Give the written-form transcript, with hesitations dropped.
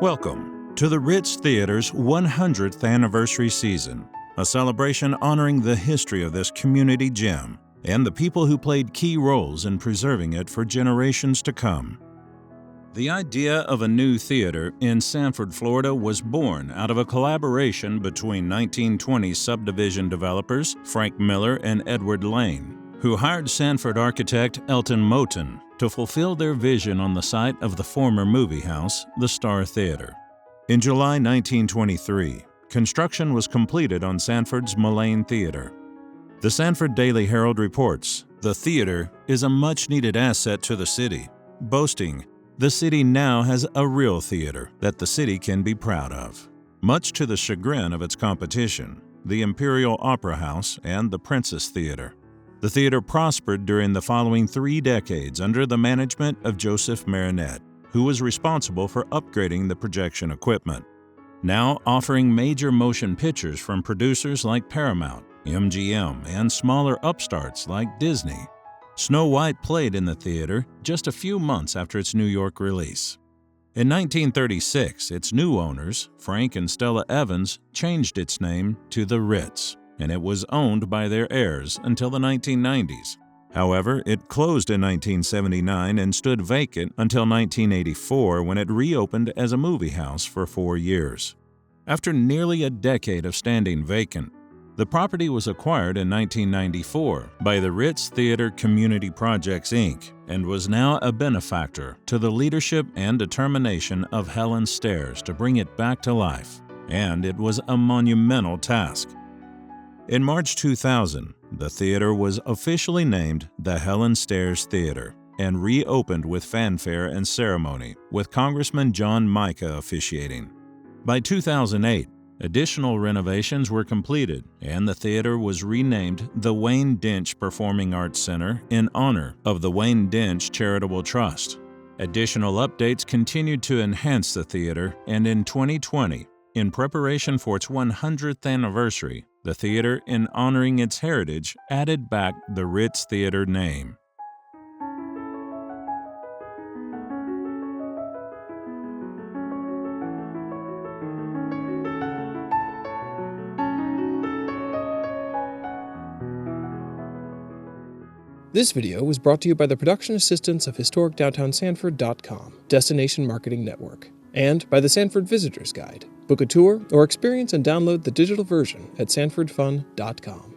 Welcome to the Ritz Theater's 100th anniversary season, a celebration honoring the history of this community gem and the people who played key roles in preserving it for generations to come. The idea of a new theater in Sanford, Florida was born out of a collaboration between 1920s subdivision developers Frank Miller and Edward Lane, who hired Sanford architect Elton Moten to fulfill their vision on the site of the former movie house, the Star Theater. In July 1923, construction was completed on Sanford's Mullane Theater. The Sanford Daily Herald reports, "The theater is a much-needed asset to the city," boasting, "The city now has a real theater that the city can be proud of," much to the chagrin of its competition, the Imperial Opera House and the Princess Theater. The theater prospered during the following 3 decades under the management of Joseph Marinette, who was responsible for upgrading the projection equipment, now offering major motion pictures from producers like Paramount, MGM, and smaller upstarts like Disney. Snow White played in the theater just a few months after its New York release. In 1936, its new owners, Frank and Stella Evans, changed its name to the Ritz, and it was owned by their heirs until the 1990s. However, it closed in 1979 and stood vacant until 1984 when it reopened as a movie house for 4 years. After nearly a decade of standing vacant, the property was acquired in 1994 by the Ritz Theater Community Projects, Inc., and was now a benefactor to the leadership and determination of Helen Stairs to bring it back to life, and it was a monumental task. In March 2000, the theater was officially named the Helen Stairs Theater and reopened with fanfare and ceremony, with Congressman John Mica officiating. By 2008, additional renovations were completed, and the theater was renamed the Wayne Densch Performing Arts Center in honor of the Wayne Densch Charitable Trust. Additional updates continued to enhance the theater, and in 2020, in preparation for its 100th anniversary, the theater, in honoring its heritage, added back the Ritz Theater name. This video was brought to you by the production assistance of HistoricDowntownSanford.com, Destination Marketing Network, and by the Sanford Visitor's Guide. Book a tour or experience and download the digital version at sanfordfun.com.